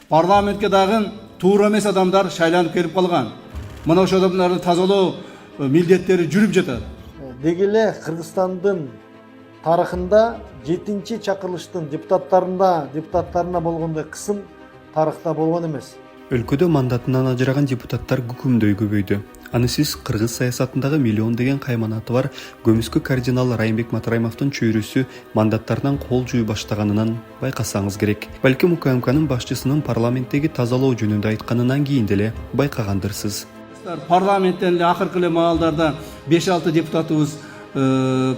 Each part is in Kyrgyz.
Парламентке дагы туура эмес адамдар шайланып келип калган. Мына ошол адамдарды тазалоо милдеттери жүрүп жатат. Деги эле Кыргызстандын тарыхында 7-чи чакырылыштын депутаттарына болгондой кысым тарыхта болгон эмес. Өлкөдө мандатынан ажыраган депутаттар күкүмдөй көбөйдү. Анысыз кыргыз саясатындагы миллион деген кайманаты бар көмүскө кардинал Райымбек Матраимовдун чөйрөсү мандаттарынан кол жуй баштаганынан байкасаңыз керек. Балким УКМКнын башчысынын парламенттеги тазалоо жөнүндө айтканынан кийин деле байкагандырсыз. Парламенттен эле акыркы эле маалдарда 5-6 депутатыбыз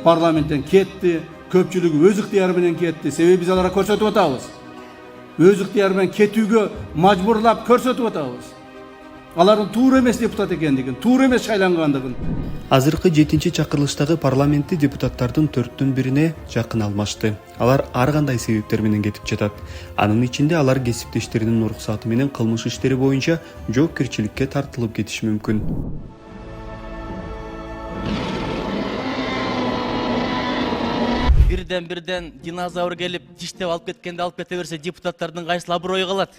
парламенттен кетти. Көпчүлүгү өз ыктыяры менен кетти. Себеби биз аларга көрсөтүп атабыз. Өз ыктыяры менен кетүүгө мажбурлап көрсөтүп атабыз. Алардын туура эмес депутат экендигин, туура эмес шайлангандыгын. Азыркы 7-чи чакырылыштагы парламентти депутаттардын 4-1-ине жакын алмашты. Алар ар кандай себептер менен кетип жатат. Анын ичинде алар кесиптештеринин уруксаты менен кылмыш иштери боюнча жоопкерчиликке тартылып кетиши мүмкүн. Бирден динозавр келип тиштеп алып кеткенде алып кете берсе, депутаттардын кайсыл аброю калат?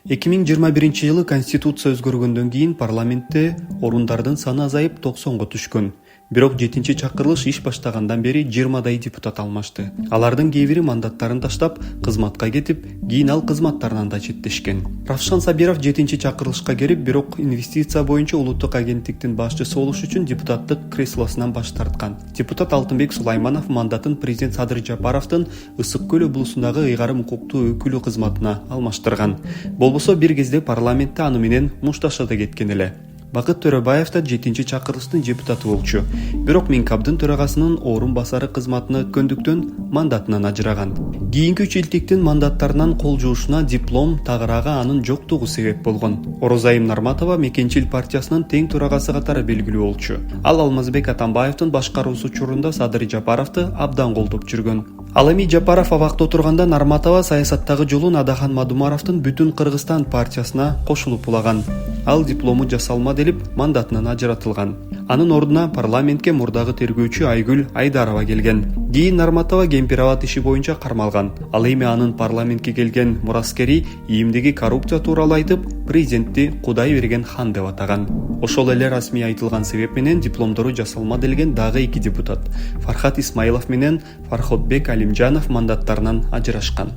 2021-жылы Конституция өзгөргөндөн кийин парламентте орундардын саны азайып 90-го түшкөн. Бирок 7-чи чакырылыш иш баштагандан бери 20дай депутат алмашты. Алардын кээ бири мандаттарын таштап, кызматка кетип, кийин ал кызматтарынан да четтешкен. Равшан Сабиров 7-чи чакырылышка кирип, бирок инвестиция боюнча улуттук агенттиктин башчысы болуш үчүн депутаттык креслосунан баш тарткан. Депутат Алтынбек Сулайманов мандатын президент Садыр Жапаровдун Ысык көл облусундагы ыйгарым укуктуу өкүлү кызматына алмаштырган. Болбосо бир кезде парламентте аны менен мушташа да кеткен эле. Бакыт Төрөбаев да 7-чи чакырылыштын депутаты болчу. Бирок Минкабдын төрагасынын орун басары кызматына өткөндүктөн мандатынан ажыраган. Кийинки үчилтиктин мандаттарынан кол жуушуна диплом тагырага анын жоктугу себеп болгон. Орозайым Нарматова Мекенчил партиясынын тең төрагасы катары белгилүү болчу. Ал Алмазбек Атамбаевдин башкаруусу учурунда Садыр Жапаровду абдан колдоп жүргөн. Ал эми Жапаров абакта отурганда Нарматова саясаттагы жолун Адахан Мадумаровдун Бүтүн Кыргызстан партиясына кошулуп улаган. Ал диплому жасалма делип мандатынан ажыратылган. Анын ордуна парламентке мурдагы тергөөчү Айгүл Айдарова келген. Кийин Нарматова Кемпирабад иши боюнча кармалган. Ал эми анын парламентке келген мураскери ийимдеги коррупция тууралуу айтып, президентти Кудай берген хан деп атаган. Ошол эле расмий айтылган себеп менен дипломдору жасалма делген дагы 2 депутат Фархат Исмаилов менен Фарходбек Алимжанов мандаттарынан ажырашкан.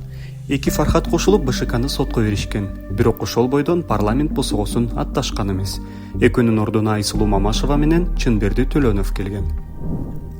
Эки Фархат кошулуп БШКны сотко беришкен. Бирок ошол бойдон парламент босогосун атташкан эмес. Экөөнүн ордуна Айсулуу Мамашева менен Чынберди Төлөнов келген.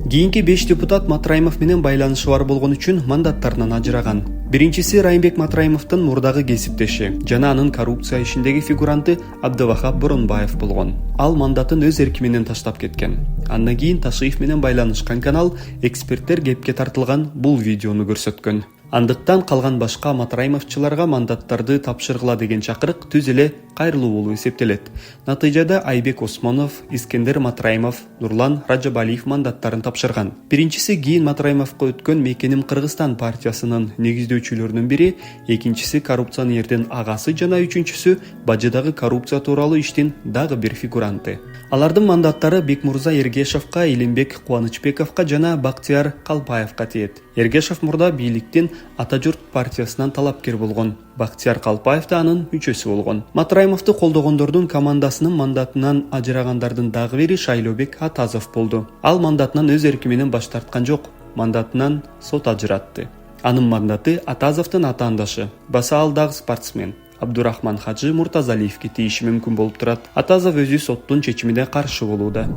Кийинки 5 депутат Матраимов менен байланышы бар болгон үчүн мандаттарынан ажыраган. Биринчиси Райымбек Матраимовдун мурдагы кесиптеши жана анын коррупция ишиндеги фигуранты Абдывахап Боронбаев болгон. Ал мандатын өз эрки менен таштап кеткен. Андан кийин Ташиев менен байланышкан канал эксперттер кепке тартылган бул видеону көрсөткөн. Андыктан калган башка Матраимовчуларга мандаттарды тапшыргыла деген чакырык түз эле кайрылуу болуп эсептелет. Натыйжада Айбек Осмонов, Искендер Матраимов, Нурлан Ражабалиев мандаттарын тапшырган. Биринчиси кийин Матраимовго өткөн Мекеним Кыргызстан партиясынын негиздөөчүлөрүнүн бири, экинчиси коррупционердин агасы жана үчүнчүсү бажыдагы коррупция тууралуу иштин дагы бир фигуранты. Алардын мандаттары Бекмурза Эргешовго, Илимбек Кубанычбековго жана Бактияр Калпаевго тиет. Эргешов мурда бийликтин Ата журт партиясынан талапкер болгон. Бактияр Калпаев да анын мүчөсү болгон. Матраимовду колдогондордун командасынын мандатынан ажырагандардын дагы бири Шайлообек Атазов болду. Ал мандатынан өз эрки менен баш тарткан жок. Мандатынан сот ажыратты. Анын мандаты Атазовдун атаандашы, баса ал дагы спортсмен Абдурахман Хажы Муртазалиевге тийиши мүмкүн болуп турат. Атазов өзү соттун чечимине каршы болууда.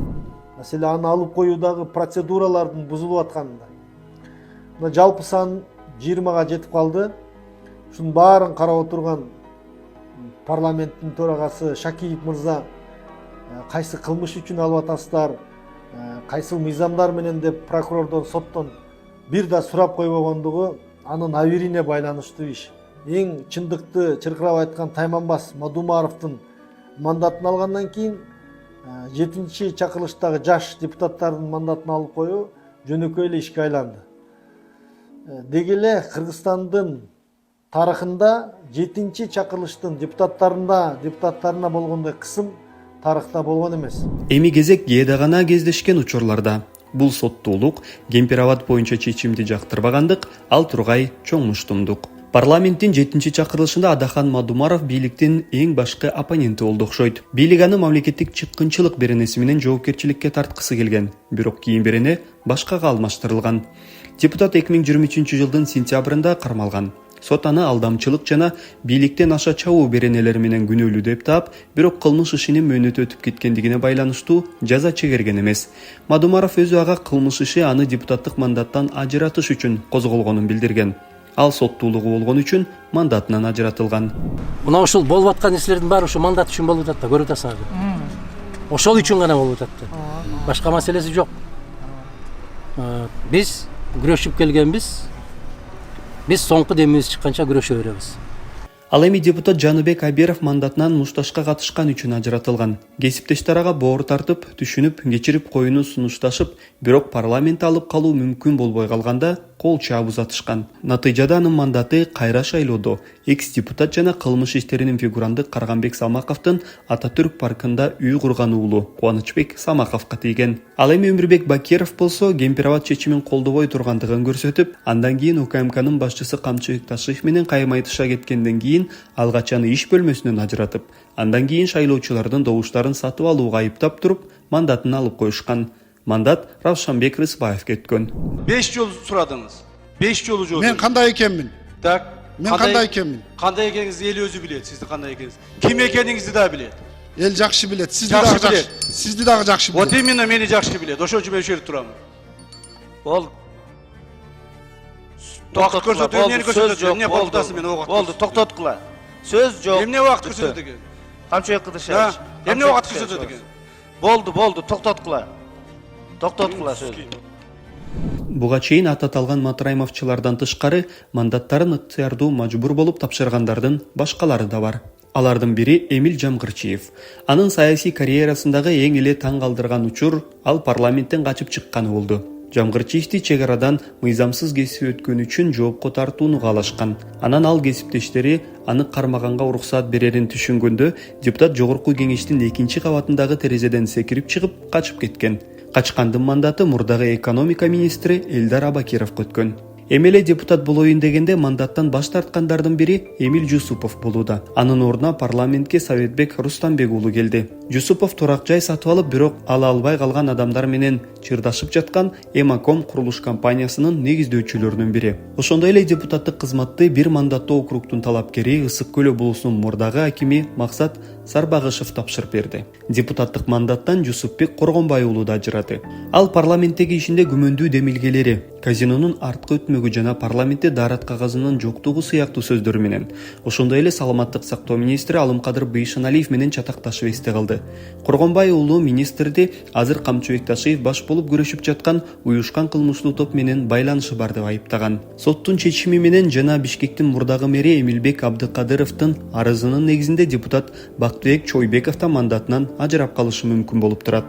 Маселе аны алып коюудагы процедуралардын бузулуп атканында. Мына жалпы сан 20га жетип калды. Ушунун баарын карап отурган парламенттин төрагасы Шакиев мырза кайсы кылмыш үчүн алып атасыздар, кайсыл мыйзамдар менен деп прокурордон, соттон бир да сурап койбогондугу анын абийирине байланыштуу иш. Эң чындыкты чыркырап айткан Тайманбас Мадумаровдун мандатын алгандан кийин 7-чи чакырылыштагы жаш депутаттардын мандатын алып коюу жөнөкөй эле ишке айланды. Деги эле Кыргызстандын тарыхында 7-чи чакырылыштын депутаттарына болгондой кысым тарыхта болгон эмес. Эми кезек ГЭДа гана кездешкен учурларда. Бул соттуулук Кемпирабад боюнча чечимди жактырбагандык, ал тургай чоң муштумдук. Парламенттин 7 чакырылышында Адахан Мадумаров бийликтин эң башкы оппоненти болду окшойт. Бийлик аны мамлекеттик чыккынчылык беренеси менен жоопкерчиликке тарткысы келген, бирок кийин берене башкага алмаштырылган. Депутат 2023 жылдын сентябрында кармалган. Сот аны алдамчылык жана бийликтен аша чабуу беренелери менен күнөөлүү деп таап, бирок кылмыш ишинин мөөнөтү өтүп кеткендигине байланыштуу жаза чегерген эмес. Мадумаров өзү ага кылмыш иши аны депутаттык мандаттан ажыратыш үчүн козголгонун билдирген. Ал соттуулугу болгон үчүн мандатынан ажыратылган. Мына ушул болуп аткан нерселердин баары ушу мандат үчүн болуп атат да, көрүп атасыңар. Ошол үчүн гана болуп атат да. Башка маселеси жок. Биз күрөшүп келгенбиз. Биз соңку демибиз чыкканча күрөшө беребиз. Ал эми депутат Жаныбек Аберов мандатынан мушташка катышкан үчүн ажыратылган. Кесиптештер ага боор тартып, түшүнүп, кечирип коюуну сунушташып, бирок парламент алып калуу мүмкүн болбой калганда кол чаап узатышкан. Натыйжада анын мандаты кайра шайлоодо экс-депутат жана кылмыш иштеринин фигуранты Карганбек Самаковдун Ататүрк паркында үй курган уулу Кубанычбек Самаковго тийген. Ал эми Өмүрбек Бакиров болсо Кемпирабад чечимин колдобой тургандыгын көрсөтүп, андан кийин УКМКнын башчысы Камчыбек Ташиев менен кайымайтыша кеткенден кийин алгач аны иш бөлмөсүнөн ажыратып, андан кийин шайлоочулардын добуштарын сатып алууга айыптап туруп, мандатын алып коюшкан. Мандат Равшанбек Рысбаевге өткөн. 5 жол сурадыңыз. 5 жолу жооп. Мен кандай экенмин? Так. Мен кандай экенмин? Кандай экениңизди эл өзү билет, сизди кандай экениңизди. Ким экениңизди да билет. Эл жакшы билет, сизди Жакшы дагы билет. жакшы. Сизди дагы жакшы билет. Вот именно мени жакшы билет. Ошол үчүн мен ошол жерде турам. Болду. Убакыт көрсөтүү, эмнени көрсөтөт? Эмне колдасың мен убакыт? Болду, токтоткула. Сөз жок. Эмне убакыт көрсөтөт экен? Камчыбек Кыдышевич. Эмне убакыт көрсөтөт экен? Болду, токтоткула. Токтоткула сөз. Буга чейин аты аталган Матраимовчулардан тышкары мандаттарын ыктыярдуу мажбур болуп тапшыргандардын башкалары да бар. Алардын бири Эмил Жамгырчиев. Анын саясий карьерасындагы эң эле таң калтырган учур ал парламенттен качып чыкканы болду. Жамгырчиевди чек арадан мыйзамсыз кесип өткөн үчүн жоопко тартууну каалашкан. Анан ал кесиптештери аны кармаганга уруксаат берерин түшүнгөндө депутат жогорку кеңештин 2 кабатындагы терезеден секирип чыгып качып кеткен. Качкандын мандаты мурдагы экономика министри Элдар Абакировго өткөн. Эмеле депутат болоюн дегенде мандаттан баш тарткандардын бири Эмил Жусупов болууда. Анын ордуна парламентке Советбек Рустамбек уулу келди. Жусупов турак жай сатып алып, бирок ала албай калган адамдар менен чырдашып жаткан Эмаком курулуш компаниясынын негиздөөчүлөрүнүн бири. Ошондой эле депутаттык кызматты бир мандаттуу округтун талапкери Ысык Көл облусунун мурдагы акими Максат Сарбагышев тапшырып берди. Депутаттык мандаттан Жусупбек Коргонбай уулу да ажырады. Ал парламенттеги ишинде күмөндүү демилгелери, казинонун арткы өтмөгү жана парламентте дарат кагазынын жоктугу сыяктуу сөздөр менен, ошондой эле саламаттык сактоо министри Алымкадыр Бейшаналиев менен чатакташып эсте калды. Коргонбай уулу министрди азыр Камчыбек Ташиев баш болуп күрөшүп жаткан уюшкан кылмыштуу топ менен байланышы бар деп айыптаган. Соттун чечими менен жана Бишкектин мурдагы мэри Эмилбек Абдыкадыровдун арызынын негизинде депутат Бактыбек Чойбековдун мандатынан ажырап калышы мүмкүн болуп турат.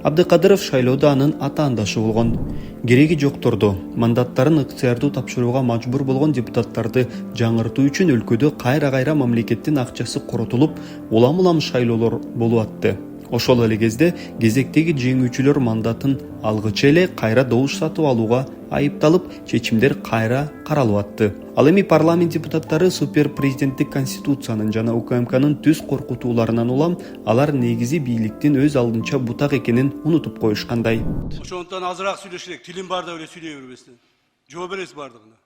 Абдыкадыров шайлоодо анын атаандашы болгон. Кереги жокторду мандаттарын ыктыярдуу тапшырууга мажбур болгон депутаттарды жаңыртуу үчүн өлкөдө кайра мамлекеттин акчасы коротулуп, улам шайлоолор болуп атты. Ошол эле кезде кезектеги жеңүүчүлөр мандатын алгыча эле кайра добуш сатып алууга айыпталып, чечимдер кайра каралып атты. Ал эми парламент депутаттары супер президенттик конституциянын жана УКМКнын түз коркутууларынан улам алар негизи бийликтин өз алдынча бутак экенин унутуп коюшкандай. Ошондон азыраак сүйлөшөлүк, тилим бар деп эле сүйлөй бербестен. Жооп бересиз бардыгына.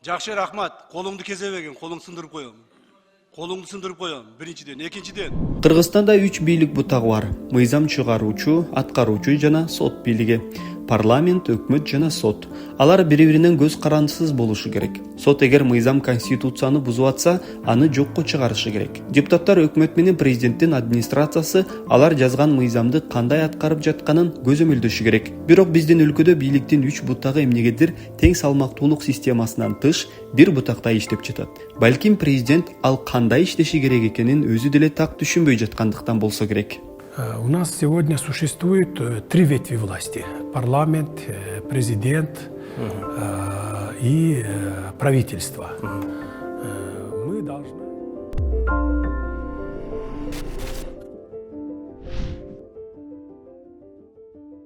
Жакшы, рахмат. Колуңду кезебеген, колуңду сындырып коем. Колуңду сындырып коем. Биринчиден, экинчиден. Кыргызстанда 3 бийлик бутагы бар: мыйзам чыгаруучу, аткаруучу жана сот бийлиги. Парламент, өкмөт жана сот. Алар бири-биринен көз карандысыз болушу керек. Сот эгер мыйзам конституцияны бузуп атса, аны жокко чыгарышы керек. Депутаттар өкмөт менен президенттин администрациясы алар жазган мыйзамды кандай аткарып жатканын көзөмөлдөшү керек. Бирок биздин өлкөдө бийликтин 3 бутагы эмнегедир тең салмактуулук системасынан тыш бир бутакта иштеп жатат. Балким президент ал кандай иштеши керек экенин өзү деле так түшүнбөй жаткандыктан болсо керек. У нас сегодня существует 3 ветви власти: парламент, президент и правительство.